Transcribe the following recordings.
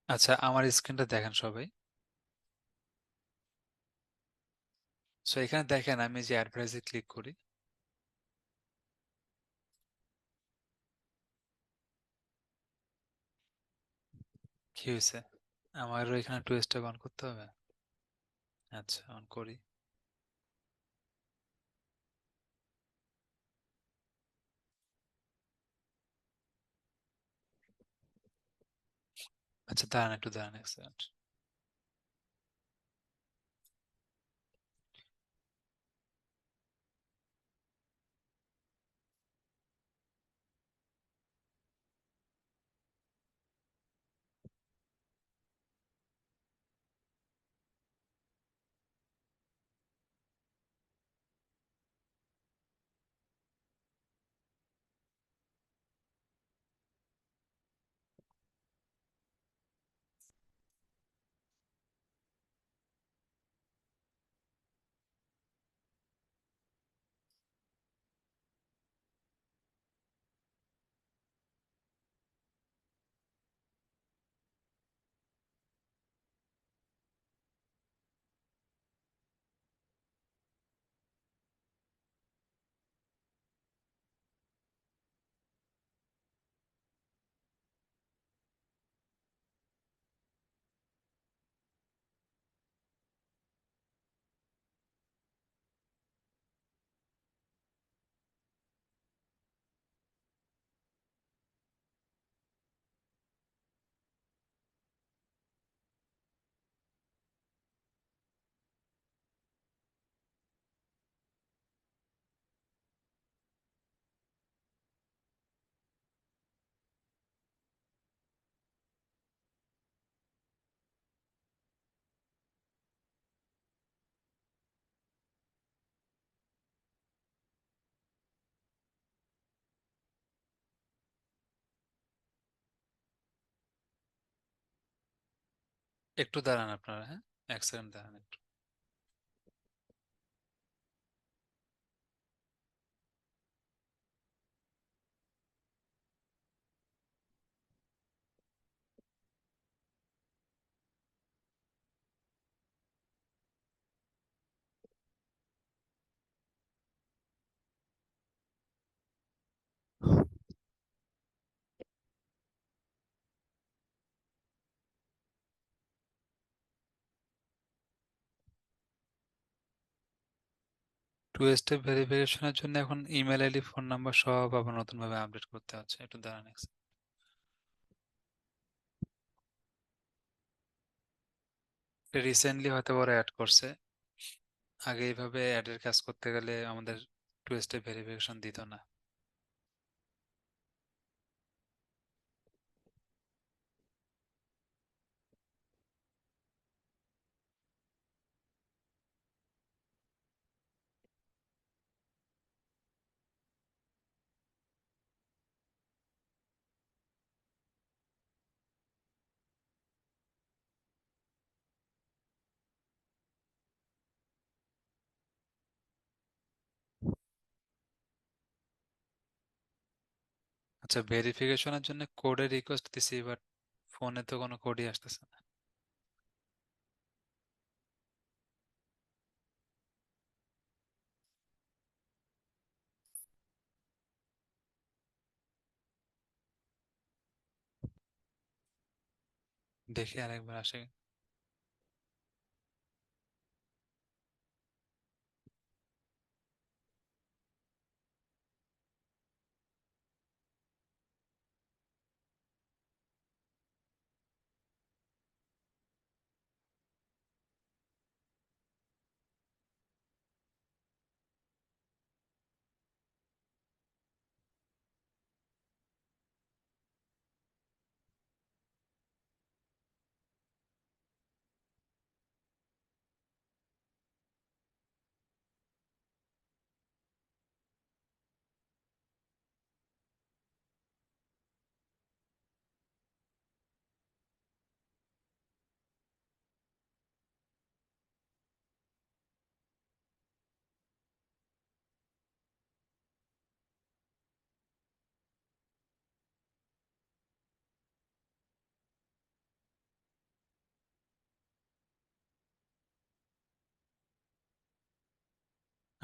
আচ্ছা, আমার স্ক্রিনটা দেখেন সবাই। সো এখানে দেখেন আমি যে অ্যাডভার্টাইজে ক্লিক করি। কি হয়েছে? আমারও এখানে টু স্টেপ অন করতে হবে। আচ্ছা, অন করি। আচ্ছা, দাঁড়ান একটু, দাঁড়ান এক সেকেন্ড। একটু দাঁড়ান আপনারা, হ্যাঁ, এক সেকেন্ড দাঁড়ান একটু। টু স্টেপ ভেরিফিকেশনের জন্য এখন ইমেল আইডি, ফোন নাম্বার সব আবার নতুন ভাবে আপডেট করতে হচ্ছে। একটু দাঁড়ান এক second। রিসেন্টলি হয়তো ওরা অ্যাড করছে। আগে এইভাবে অ্যাডের কাজ করতে গেলে আমাদের টু স্টেপ ভেরিফিকেশন দিত না। আচ্ছা, ভেরিফিকেশনের জন্য কোডের রিকোয়েস্ট দিছি, বাট ফোনে তো কোনো কোডই আসতেছে না। দেখি আরেকবার আসে।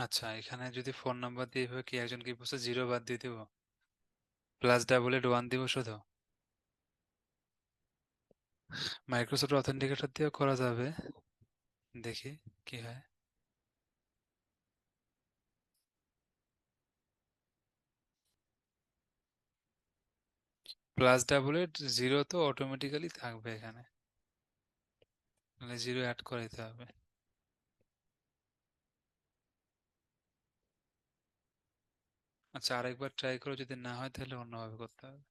আচ্ছা, এখানে যদি ফোন নাম্বার দিয়ে এভাবে কি একজন কি বলছে জিরো বাদ দিয়ে দিব, প্লাস ডাবল এইট ওয়ান দিব শুধু? মাইক্রোসফট অথেন্টিকেটর দিয়েও করা যাবে, দেখি কি হয়। প্লাস ডাবল এইট জিরো তো অটোমেটিক্যালি থাকবে এখানে, মানে জিরো অ্যাড করে দিতে হবে। আচ্ছা, আরেকবার ট্রাই করে যদি না হয় তাহলে অন্যভাবে করতে হবে।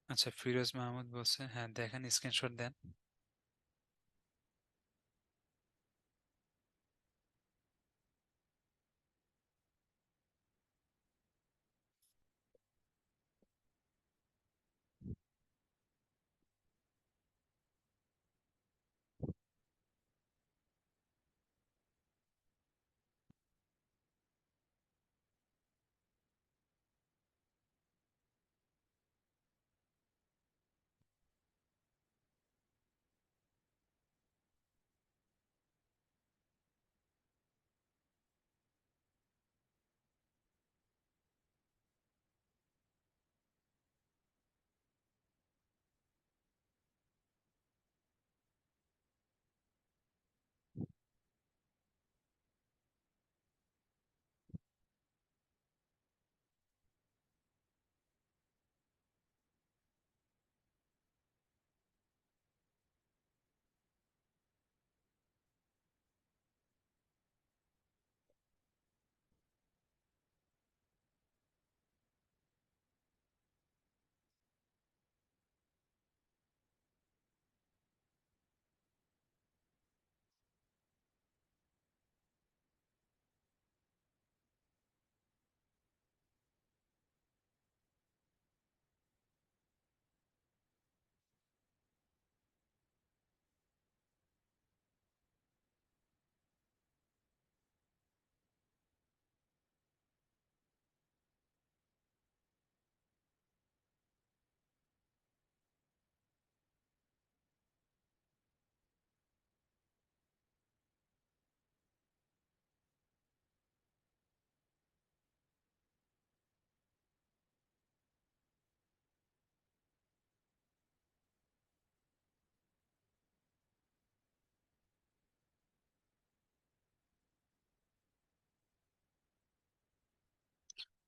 আচ্ছা, ফিরোজ মাহমুদ বলছে, হ্যাঁ দেখেন, স্ক্রিনশট দেন।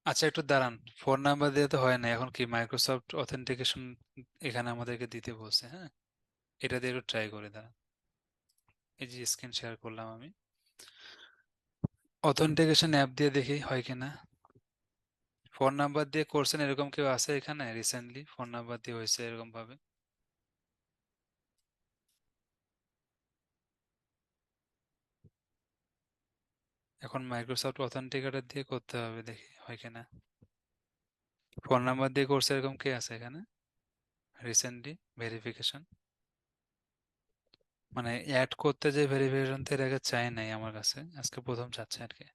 আচ্ছা, একটু দাঁড়ান, ফোন নাম্বার দিয়ে তো হয় না, এখন কি মাইক্রোসফট অথেন্টিকেশন এখানে আমাদেরকে দিতে বলছে, হ্যাঁ। এটা দিয়ে একটু ট্রাই করে দাঁড়ান। এই যে স্ক্রিন শেয়ার করলাম আমি, অথেন্টিকেশন অ্যাপ দিয়ে দেখি হয় কিনা। ফোন নাম্বার দিয়ে করছেন এরকম কেউ আছে এখানে রিসেন্টলি, ফোন নাম্বার দিয়ে হয়েছে এরকম ভাবে? এখন মাইক্রোসফট অথেন্টিকেটর দিয়ে করতে হবে, দেখি হয় কিনা। ফোন নাম্বার দিয়ে করছে এরকম কে আছে এখানে রিসেন্টলি ভেরিফিকেশন? মানে অ্যাড করতে যে ভেরিফিকেশন তো এর আগে চাই নাই আমার কাছে, আজকে প্রথম চাচ্ছে আর কি।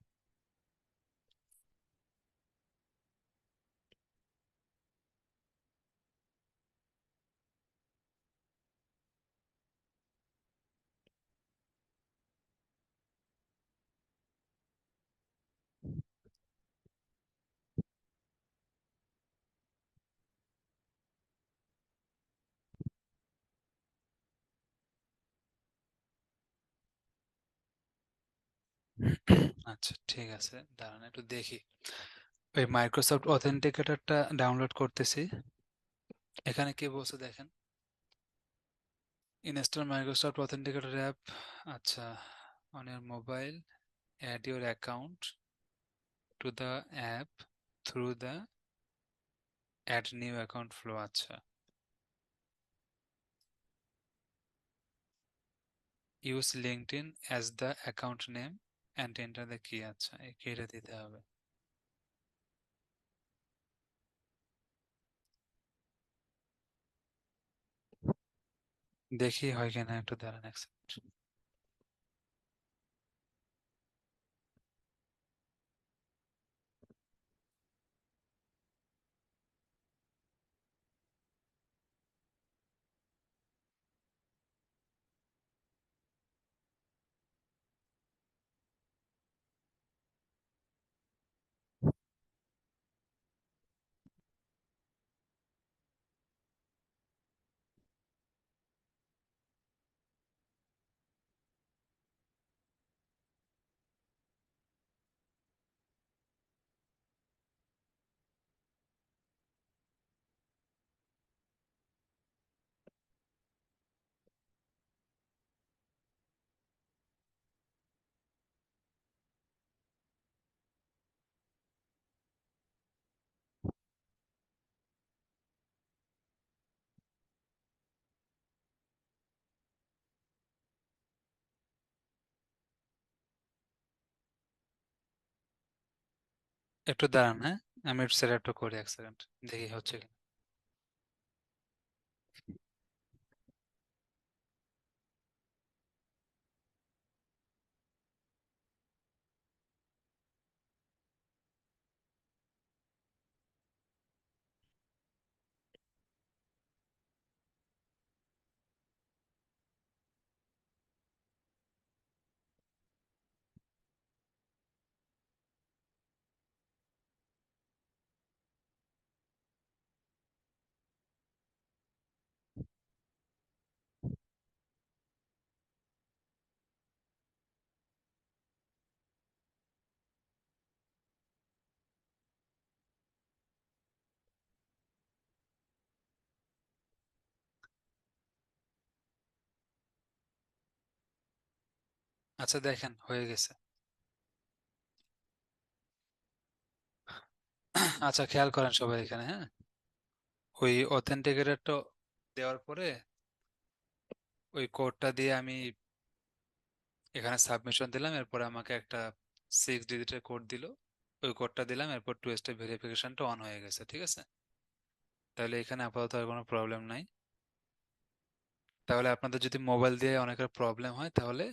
আচ্ছা ঠিক আছে, দাঁড়ান একটু দেখি। ওই মাইক্রোসফট অথেন্টিকেটরটা ডাউনলোড করতেছি। এখানে কি বলছে দেখেন, ইনস্টল মাইক্রোসফট অথেন্টিকেটর অ্যাপ। আচ্ছা, on your mobile, add your account to the app through the add new account flow. আচ্ছা, use LinkedIn as the account name and enter the key. আচ্ছা, এই কিটা দিতে হবে। দেখি হয় কিনা, একটু দাঁড়ান এক সেকেন্ড। একটু দাঁড়ান, হ্যাঁ, আমি একটু সেট আপটা করি, এক সেকেন্ড, দেখি হচ্ছে কি। আচ্ছা দেখেন হয়ে গেছে। আচ্ছা খেয়াল করেন সবাই এখানে, হ্যাঁ, ওই অথেন্টিকেটরটা দেওয়ার পরে ওই কোডটা দিয়ে আমি এখানে সাবমিশন দিলাম, এরপরে আমাকে একটা 6 ডিজিটের কোড দিল, ওই কোডটা দিলাম, এরপর টু স্টেপ ভেরিফিকেশনটা অন হয়ে গেছে, ঠিক আছে। তাহলে এখানে আপাতত আর কোনো প্রবলেম নাই। তাহলে আপনাদের যদি মোবাইল দিয়ে অনেকের প্রবলেম হয়, তাহলে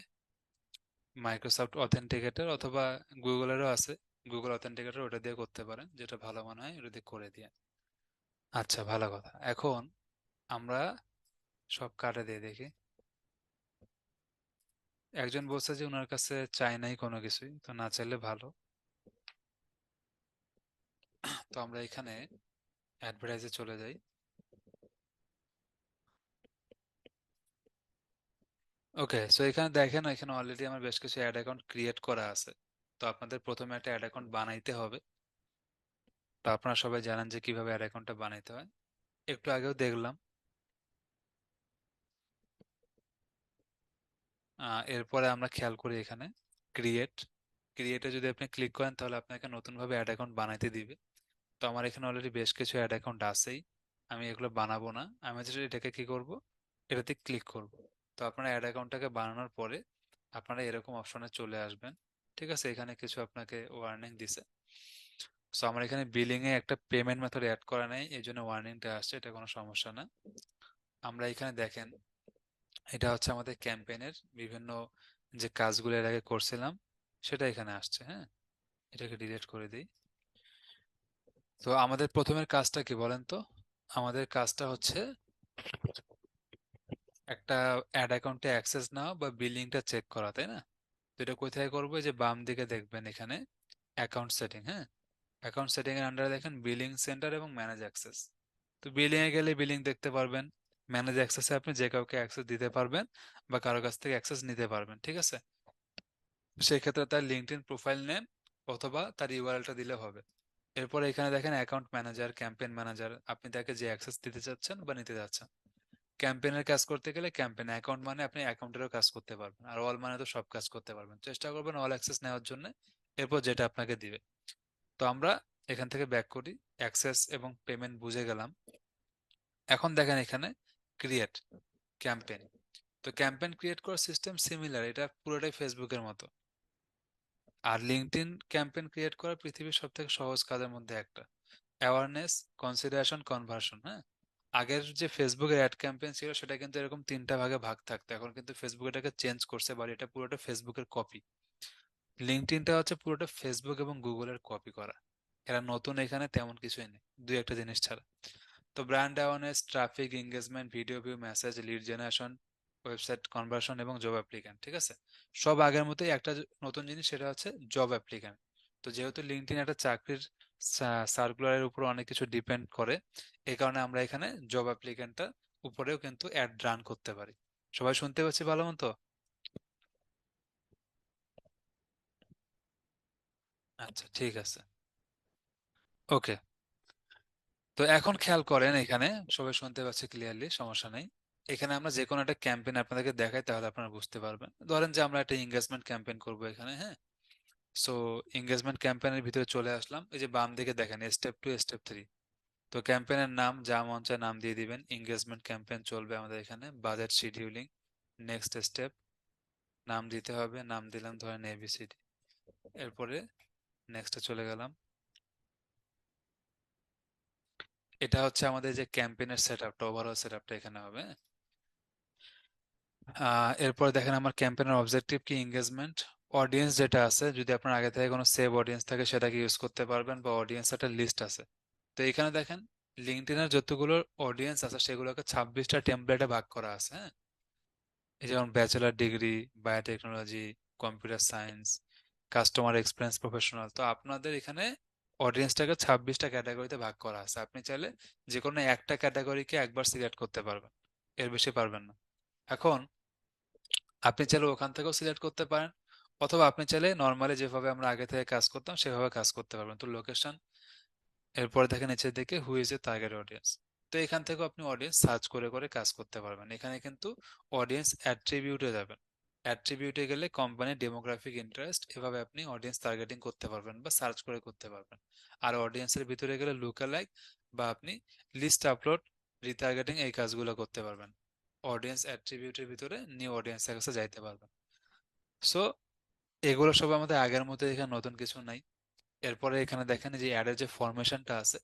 মাইক্রোসফট অথেন্টিকেটর অথবা গুগলেরও আছে, গুগল অথেন্টিকেটর, ওটা দিয়ে করতে পারেন, যেটা ভালো মনে হয় ওটা দিয়ে করে দিয়ে। আচ্ছা ভালো কথা। এখন আমরা সব কার্ডে দিয়ে দেখি। একজন বলছে যে ওনার কাছে চাই নাই কোনো কিছুই, তো না চাইলে ভালো। তো আমরা এখানে অ্যাডভার্টাইজে চলে যাই। ওকে, সো এখানে দেখেন, এখানে অলরেডি আমার বেশ কিছু অ্যাড অ্যাকাউন্ট ক্রিয়েট করা আছে। তো আপনাদের প্রথমে একটা অ্যাড অ্যাকাউন্ট বানাইতে হবে। তো আপনারা সবাই জানেন যে কিভাবে অ্যাড অ্যাকাউন্টটা বানাইতে হয়, একটু আগেও দেখলাম। এরপরে আমরা খেয়াল করি এখানে ক্রিয়েট, ক্রিয়েটে যদি আপনি ক্লিক করেন তাহলে আপনাকে নতুনভাবে অ্যাড অ্যাকাউন্ট বানাইতে দিবে। তো আমার এখানে অলরেডি বেশ কিছু অ্যাড অ্যাকাউন্ট আছেই, আমি এগুলো বানাবো না, আমি জাস্ট এটাকে কি করব, এটাতে ক্লিক করব। তো আপনারা অ্যাড অ্যাকাউন্টটাকে বানানোর পরে আপনারা এরকম অপশনে চলে আসবেন, ঠিক আছে। এখানে কিছু আপনাকে ওয়ার্নিং দিছে। সো আমার এখানে বিলিং এ একটা পেমেন্ট মেথড অ্যাড করা নেই, এই জন্য ওয়ার্নিংটা আসছে, এটা কোনো সমস্যা না। আমরা এখানে দেখেন, এটা হচ্ছে আমাদের ক্যাম্পেইনের বিভিন্ন যে কাজগুলো এর আগে করছিলাম সেটা এখানে আসছে, হ্যাঁ। এটাকে ডিলিট করে দিই। তো আমাদের প্রথমের কাজটা কি বলেন তো? আমাদের কাজটা হচ্ছে একটা অ্যাড অ্যাকাউন্টে অ্যাক্সেস নেওয়া বা বিলিংটা চেক করা, তাই না? তো এটা কোথায় করবো? এই যে বাম দিকে দেখবেন এখানে অ্যাকাউন্ট সেটিং, হ্যাঁ, অ্যাকাউন্ট সেটিং এর আন্ডারে দেখেন বিলিং সেন্টার এবং ম্যানেজ অ্যাক্সেস। তো বিলিং এ গেলে বিলিং দেখতে পারবেন, ম্যানেজ অ্যাক্সেসে আপনি যে কাউকে অ্যাক্সেস দিতে পারবেন বা কারো কাছ থেকে অ্যাক্সেস নিতে পারবেন, ঠিক আছে। সেই ক্ষেত্রে তার লিঙ্কডইন প্রোফাইল নেম অথবা তার ইউআরএলটা দিলে হবে। এরপর এখানে দেখেন অ্যাকাউন্ট ম্যানেজার, ক্যাম্পেইন ম্যানেজার, আপনি তাকে যে অ্যাক্সেস দিতে চাচ্ছেন বা নিতে যাচ্ছেন। ক্যাম্পেইনের কাজ করতে গেলে ক্যাম্পেইন, অ্যাকাউন্ট মানে আপনি অ্যাকাউন্টেরও কাজ করতে পারবেন, আর অল মানে তো সব কাজ করতে পারবেন। চেষ্টা করবেন অল অ্যাক্সেস নেওয়ার জন্য, এরপর যেটা আপনাকে দিবে। তো আমরা এখান থেকে ব্যাক করি, অ্যাক্সেস এবং পেমেন্ট বুঝে গেলাম। এখন দেখেন এখানে ক্রিয়েট ক্যাম্পেইন। তো ক্যাম্পেইন ক্রিয়েট করার সিস্টেম সিমিলার, এটা পুরোটাই ফেসবুকের মতো। আর লিঙ্কডইন ক্যাম্পেইন ক্রিয়েট করা পৃথিবীর সব থেকে সহজ কাজের মধ্যে একটা। অ্যাওয়ারনেস, কনসিডারেশন, কনভার্সন, হ্যাঁ। আগের যে ফেসবুকের অ্যাড ক্যাম্পেইন ছিল সেটা কিন্তু এরকম তিনটা ভাগে ভাগ থাকতো, এখন কিন্তু ফেসবুক এটাকে চেঞ্জ করছে, বা এটা পুরোটা ফেসবুকের কপি। লিঙ্কডইনটা হচ্ছে পুরোটা ফেসবুক এবং গুগলের কপি করা। এরা নতুন এখানে তেমন কিছুই নেই, দুই একটা জিনিস ছাড়া। তো brand awareness, traffic, engagement, video view, message, lead generation, website conversion এবং জব অ্যাপ্লিক্যান্ট, ঠিক আছে। সব আগের মতোই, একটা নতুন জিনিস সেটা হচ্ছে জব অ্যাপ্লিক্যান্ট। তো যেহেতু লিঙ্কডইন একটা চাকরির সার্কুলারের উপর অনেক কিছু ডিপেন্ড করে, এই কারণে আমরা এখানে জব অ্যাপ্লিক্যান্টটা উপরেও কিন্তু অ্যাড রান করতে পারি। সবাই শুনতে পাচ্ছি ভালো মতো? আচ্ছা ঠিক আছে। ওকে, তো এখন খেয়াল করেন এখানে, সবাই শুনতে পাচ্ছে ক্লিয়ারলি, সমস্যা নেই। এখানে আমরা যে কোনো একটা ক্যাম্পেইন আপনাদেরকে দেখাই, তাহলে আপনারা বুঝতে পারবেন। ধরেন যে আমরা একটা এঙ্গেজমেন্ট ক্যাম্পেইন করবো এখানে, হ্যাঁ। সো এঙ্গেজমেন্ট ক্যাম্পেইনের ভিতরে চলে আসলাম, এই যে বাম দিকে দেখেন স্টেপ 2, স্টেপ 3। তো ক্যাম্পেইনের নাম যা মন চায় নাম দিয়ে দিবেন, এঙ্গেজমেন্ট ক্যাম্পেইন চলবে আমাদের এখানে, বাজেট শিডিউলিং, নেক্সট স্টেপ, নাম দিতে হবে, নাম দিলাম ধরেন এবিসিডি। এরপরে নেক্সটে চলে গেলাম। এটা হচ্ছে আমাদের যে ক্যাম্পেইনের সেটআপটা, ওভারঅল সেটআপটা এখানে হবে। এরপর দেখেন আমার ক্যাম্পেইনের অবজেক্টিভ কি, এঙ্গেজমেন্ট। অডিয়েন্স যেটা আছে, যদি আপনার আগে থেকে কোনো সেভ অডিয়েন্স থাকে সেটাকে ইউজ করতে পারবেন, বা অডিয়েন্স একটা লিস্ট আছে। তো এখানে দেখেন লিঙ্কডইনের যতগুলো অডিয়েন্স আছে সেগুলোকে 26টা টেমপ্লেটে ভাগ করা আছে, হ্যাঁ। এই যেমন bachelor degree, biotechnology, computer science, customer experience professional. তো আপনাদের এখানে অডিয়েন্সটাকে 26টা ক্যাটাগরিতে ভাগ করা আছে। আপনি চাইলে যে কোনো একটা ক্যাটাগরিকে একবার সিলেক্ট করতে পারবেন, এর বেশি পারবেন না। এখন আপনি চাইলে ওখান থেকেও সিলেক্ট করতে পারেন, অথবা আপনি চাইলে নর্মালি যেভাবে আমরা আগে থেকে কাজ করতাম সেভাবে কাজ করতে পারবেন। তো লোকেশন, এরপরে দেখেন নিচের দিকে who is a target audience. তো এখান থেকে আপনি অডিয়েন্স সার্চ করে করে কাজ করতে পারবেন। এখানে কিন্তু অডিয়েন্স অ্যাট্রিবিউটে যাবেন। অ্যাট্রিবিউটে গেলে কোম্পানি, ডেমোগ্রাফিক ইন্টারেস্ট, এভাবে আপনি অডিয়েন্স টার্গেটিং করতে পারবেন বা সার্চ করে করতে পারবেন। আর অডিয়েন্সের ভিতরে গেলে লুকালাইক বা আপনি লিস্ট আপলোড, রিটার্গেটিং, এই কাজগুলো করতে পারবেন। অডিয়েন্স অ্যাট্রিবিউটের ভিতরে নিউ অডিয়েন্সের কাছে যাইতে পারবেন। সো এগুলো সব আমাদের আগের মতো, এখানে নতুন কিছু নাই। এরপরে এখানে দেখেন যে অ্যাডের যে ফরমেশনটা আছে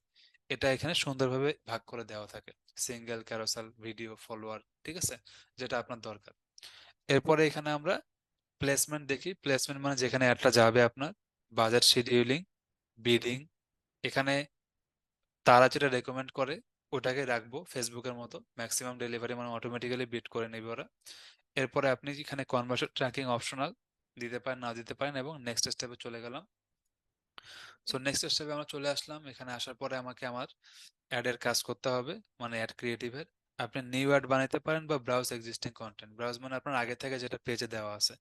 এটা এখানে সুন্দরভাবে ভাগ করে দেওয়া থাকে, সিঙ্গেল, ক্যারোসেল, ভিডিও, ফলোয়ার, ঠিক আছে, যেটা আপনার দরকার। এরপরে এখানে আমরা প্লেসমেন্ট দেখি। প্লেসমেন্ট মানে যেখানে অ্যাডটা যাবে আপনার, বাজেট শিডিউলিং, বিডিং। এখানে তারা যেটা রেকমেন্ড করে ওটাকে রাখবো, ফেসবুকের মতো ম্যাক্সিমাম ডেলিভারি, মানে অটোমেটিক্যালি বিট করে নেবে ওরা। এরপরে আপনি এখানে কনভার্সন ট্র্যাকিং অপশনাল দিতে পারেন, না দিতে পারেন, এবং নেক্সট স্টেপে চলে গেলাম। সো নেক্সট স্টেপে আমরা চলে আসলাম। এখানে আসার পরে আমাকে আমার অ্যাডের কাজ করতে হবে, মানে অ্যাড ক্রিয়েটিভের। আপনি নিউ অ্যাড বানাইতে পারেন বা ব্রাউজ এক্সিস্টিং কন্টেন্ট। ব্রাউজ মানে আপনার আগে থেকে যেটা পেজে দেওয়া আছে।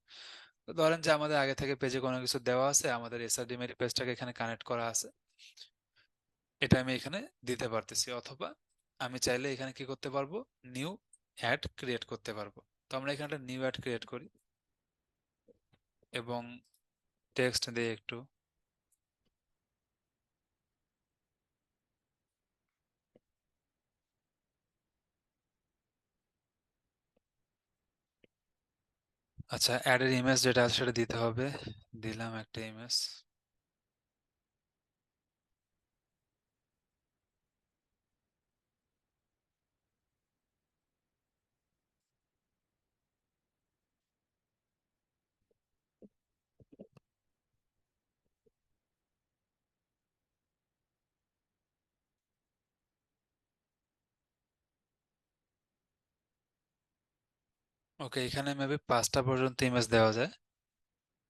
তো ধরেন যে আমাদের আগে থেকে পেজে কোনো কিছু দেওয়া আছে, আমাদের এসআরডিএমএল পেজটাকে এখানে কানেক্ট করা আছে, এটা আমি এখানে দিতে পারতেছি। অথবা আমি চাইলে এখানে কি করতে পারবো, নিউ অ্যাড ক্রিয়েট করতে পারবো। তো আমরা এখানে একটা নিউ অ্যাড ক্রিয়েট করি এবং টেক্সট দিয়ে একটু। আচ্ছা, অ্যাডের ইমেজ যেটা আছে সেটা দিতে হবে। দিলাম একটা ইমেজ। ওকে, এখানে মেবি 5টা পর্যন্ত ইমেজ দেওয়া যায়।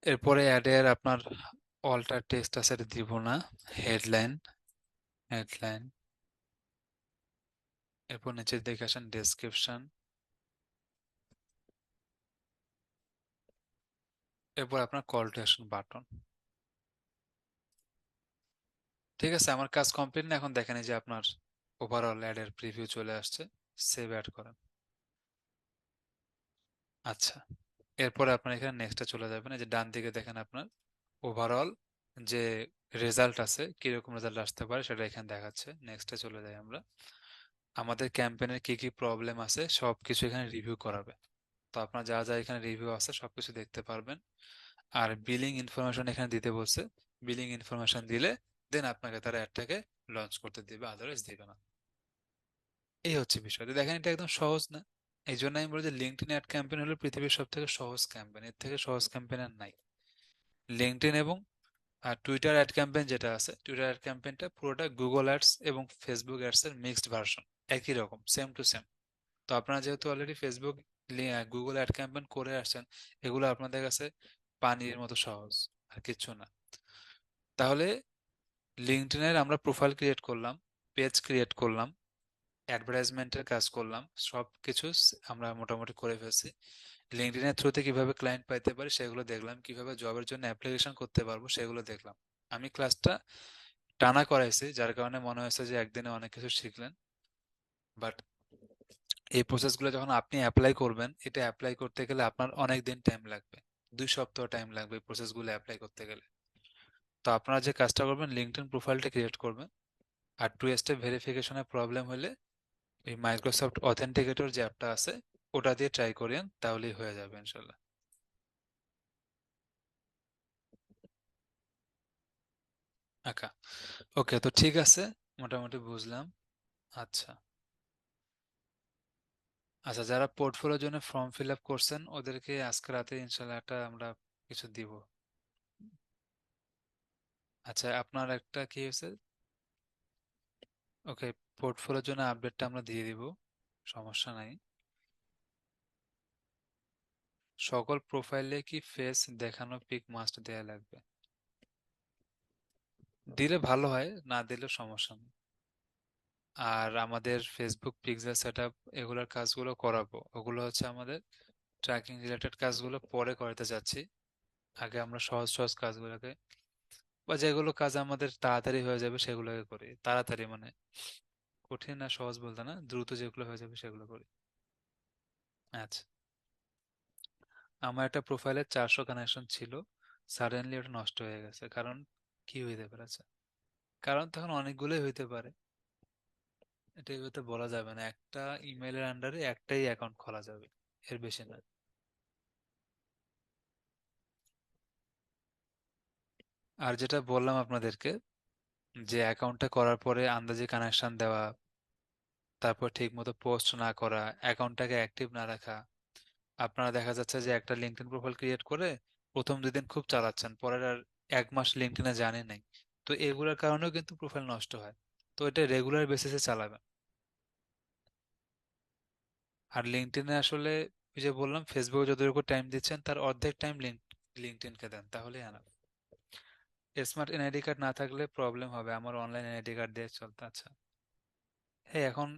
এরপরে অ্যাডের আপনার অল্টার টেক্সট আছে, এটা দিব না। Headline, headline. এরপর নিচের দিকে আসেন, ডেসক্রিপশন। এরপর আপনার কল টু অ্যাকশন বাটন। ঠিক আছে, আমার কাজ কমপ্লিট না। এখন দেখেন এই যে আপনার ওভারঅল অ্যাডের প্রিভিউ চলে আসছে। সেভ অ্যাড করেন। আচ্ছা, এরপরে আপনার এখানে নেক্সটে চলে যাবেন। এই যে ডান দিকে দেখেন আপনার ওভারঅল যে রেজাল্ট আছে, কিরকম রেজাল্ট আসতে পারে সেটা এখানে দেখাচ্ছে। নেক্সটে চলে যাই আমরা। আমাদের ক্যাম্পেইনের কি কি প্রবলেম আছে সবকিছু এখানে রিভিউ করাবে। তো আপনার যা যা এখানে রিভিউ আছে সবকিছু দেখতে পারবেন। আর বিলিং ইনফরমেশন এখানে দিতে বলছে। বিলিং ইনফরমেশন দিলে দেন আপনাকে তারা অ্যাডটাকে লঞ্চ করতে দিবে, আদারওয়াইজ দিবে না। এই হচ্ছে বিষয়। তো দেখেন এটা একদম সহজ না? এই জন্য আমি বলি যে লিঙ্কডইন অ্যাড ক্যাম্পেইন হলো পৃথিবীর সব থেকে সহজ ক্যাম্পেইন। এর থেকে সহজ ক্যাম্পেইন আর নাই। লিঙ্কডইন এবং টুইটার অ্যাড ক্যাম্পেইন যেটা আছে, টুইটার অ্যাড ক্যাম্পেইনটা পুরোটা গুগল অ্যাডস এবং ফেসবুক অ্যাডস এর মিক্সড ভার্সন। একই রকম, সেম টু সেম। তো আপনারা যেহেতু already Facebook, Google ad campaign করে আসছেন, এগুলো আপনাদের কাছে পানির মতো সহজ, আর কিছু না। তাহলে লিঙ্কডইনের আমরা প্রোফাইল ক্রিয়েট করলাম, পেজ ক্রিয়েট করলাম, অ্যাডভার্টাইজমেন্টের কাজ করলাম, সবকিছু আমরা মোটামুটি করে ফেলছি। লিঙ্কডইনের থ্রুতে কিভাবে ক্লায়েন্ট পাইতে পারি সেগুলো দেখলাম, কিভাবে জবের জন্য অ্যাপ্লিকেশন করতে পারবো সেগুলো দেখলাম। আমি ক্লাসটা টানা করাইছি, যার কারণে মনে হয়েছে যে একদিনে অনেক কিছু শিখলেন। বাট এই প্রসেসগুলো যখন আপনি অ্যাপ্লাই করবেন, এটা অ্যাপ্লাই করতে গেলে আপনার অনেক দিন টাইম লাগবে। 2 সপ্তাহ টাইম লাগবে এই প্রসেসগুলো অ্যাপ্লাই করতে গেলে। তো আপনারা যে কাজটা করবেন, লিঙ্কডইন প্রোফাইলটা ক্রিয়েট করবেন। আর 2 স্টেপ ভেরিফিকেশনের প্রবলেম হলে এই মাইক্রোসফট অথেন্টিকেটর যে অ্যাপটা আছে ওটা দিয়ে ট্রাই করেন, তাহলেই হয়ে যাবে ইনশাল্লাহ। আচ্ছা, ওকে, তো ঠিক আছে, মোটামুটি বুঝলাম। আচ্ছা। আচ্ছা, যারা পোর্টফোলিওর জন্য ফর্ম ফিল আপ করছেন ওদেরকে আজকে রাতে ইনশাল্লাহ একটা আমরা কিছু দিব। আচ্ছা, আপনার একটা কি হয়েছে? ওকে, পোর্টফোলিওর জন্য আপডেটটা আমরা দিয়ে দিব, সমস্যা নাই। সকল প্রোফাইলে কি ফেস দেখানো পিক মাস্ট দেয়া লাগবে? দিলে ভালো হয়, না দিলে সমস্যা নেই। আর আমাদের ফেসবুক পিক্সেল সেটআপ এগুলোর কাজগুলো করাবো, ওগুলো হচ্ছে আমাদের ট্র্যাকিং রিলেটেড কাজগুলো পরে করতে যাচ্ছি। আগে আমরা সহজ সহজ কাজগুলোকে, বা যেগুলো কাজ আমাদের তাড়াতাড়ি হয়ে যাবে সেগুলোকে করি, তাড়াতাড়ি মানে কঠিন আর সহজ বলতে না, দ্রুত যেগুলো হয়ে যাবে সেগুলো করি। আচ্ছা, আমার একটা প্রোফাইলে 400 কানেকশন ছিল, সাডেনলি ওটা নষ্ট হয়ে গেছে, কারণ কি হইতে পারে? আচ্ছা, কারণ তখন অনেকগুলোই হইতে পারে, এটা হয়তো বলা যাবে না। একটা ইমেলের আন্ডারে একটাই অ্যাকাউন্ট খোলা যাবে, এর বেশি না। আর যেটা বললাম আপনাদেরকে, যে অ্যাকাউন্টটা করার পরে আন্দাজে কানেকশন দেওয়া, তারপর ঠিক মতো পোস্ট না করা, অ্যাকাউন্টটাকে অ্যাক্টিভ না রাখা। আপনারা দেখা যাচ্ছে যে একটা লিঙ্কডইন প্রোফাইল ক্রিয়েট করে প্রথম 2 দিন খুব চালাচ্ছেন, পরের আর 1 মাস লিঙ্কডইনে জানি নাই, তো এগুলোর কারণেও কিন্তু প্রোফাইল নষ্ট হয়। তো এটা রেগুলার বেসিসে চালাবেন। আর লিঙ্কডইনে আসলে ওই যে বললাম, ফেসবুকে যতটুকু টাইম দিচ্ছেন তার অর্ধেক টাইম লিঙ্কডইনকে দেন, তাহলেই আনা। স্মার্ট এনআইডি কার্ড না থাকলে প্রবলেম হবে, আমার অনলাইন এনআইডি কার্ড দিয়ে চলতে। আচ্ছা, হ্যাঁ, এখন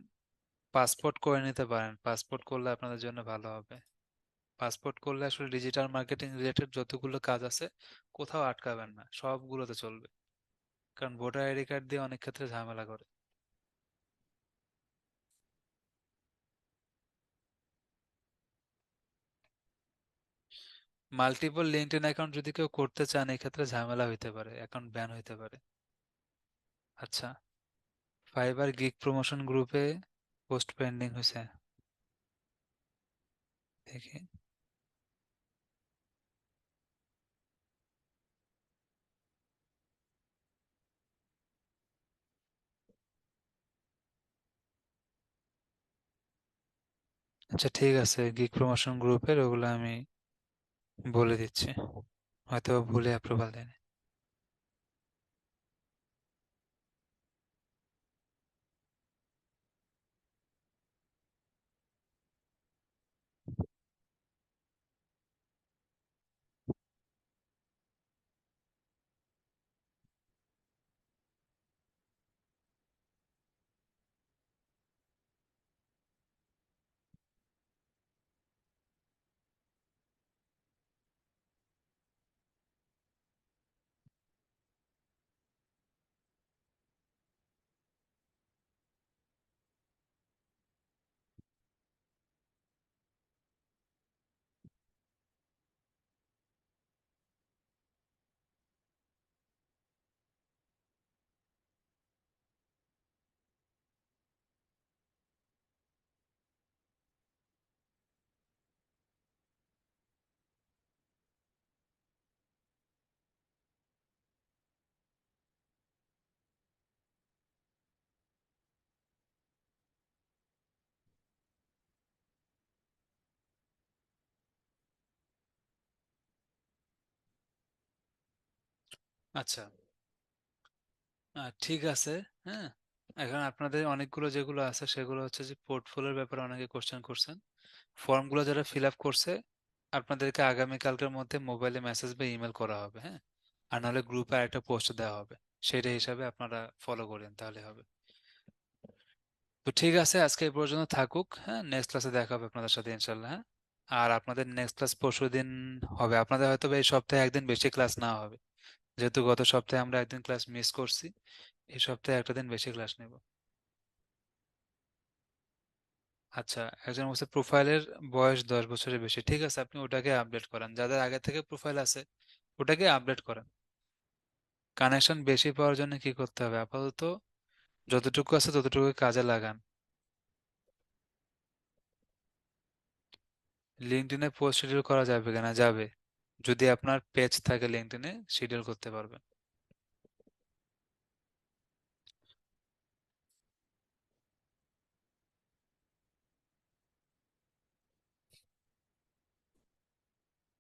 পাসপোর্ট করে নিতে পারেন, পাসপোর্ট করলে আপনাদের জন্য ভালো হবে। পাসপোর্ট করলে আসলে ডিজিটাল মার্কেটিং রিলেটেড যতগুলো কাজ আছে কোথাও আটকাবেন না, সবগুলোতে চলবে। কারণ ভোটার আইডি কার্ড দিয়ে অনেক ক্ষেত্রে ঝামেলা করে। মাল্টিপল লিঙ্কডইন অ্যাকাউন্ট যদি কেউ করতে চান, এক্ষেত্রে ঝামেলা হইতে পারে, অ্যাকাউন্ট ব্যান হইতে পারে। আচ্ছা, ফাইবার গিগ প্রমোশন গ্রুপে পোস্ট পেন্ডিং হয়েছে, দেখি। আচ্ছা, ঠিক আছে, গিগ প্রমোশন গ্রুপের ওগুলো আমি বলে দিচ্ছি, হয়তো ভুলে অ্যাপ্রুভাল দেয়নি। আচ্ছা, ঠিক আছে। হ্যাঁ, এখন আপনাদের অনেকগুলো যেগুলো আছে সেগুলো হচ্ছে যে পোর্টফোলিওর ব্যাপারে অনেকে কোশ্চেন করছেন। ফর্মগুলো যারা ফিল আপ করছে আপনাদেরকে আগামীকালকের মধ্যে মোবাইলে মেসেজ বা ইমেল করা হবে, হ্যাঁ। আর নাহলে গ্রুপে আরেকটা পোস্ট দেওয়া হবে, সেটা হিসাবে আপনারা ফলো করেন, তাহলে হবে। তো ঠিক আছে, আজকে এই পর্যন্ত থাকুক, হ্যাঁ, নেক্সট ক্লাসে দেখা হবে আপনাদের সাথে ইনশাল্লাহ, হ্যাঁ। আর আপনাদের নেক্সট ক্লাস পরশুদিন হবে, আপনাদের হয়তো বা এই সপ্তাহে একদিন বেশি ক্লাস না হবে, যেহেতু গত সপ্তাহে আমরা একদিন ক্লাস মিস করছি। এই সপ্তাহে একটা দিন বেশি ক্লাস নেব। আচ্ছা, একজন বলছে প্রোফাইলের বয়স 10 বছরের বেশি, ঠিক আছে, আপনি ওটাকে আপডেট করেন, যাদের আগে থেকে প্রোফাইল আছে ওটাকে আপডেট করেন। কানেকশন বেশি পাওয়ার জন্য কি করতে হবে? আপাতত যতটুকু আছে ততটুকু কাজে লাগান। লিঙ্কডইনে পোস্ট শিডিউল করা যাবে কিনা? যাবে, যদি আপনার পেজ থাকে লিঙ্কডইনে শিডিউল করতে পারবেন।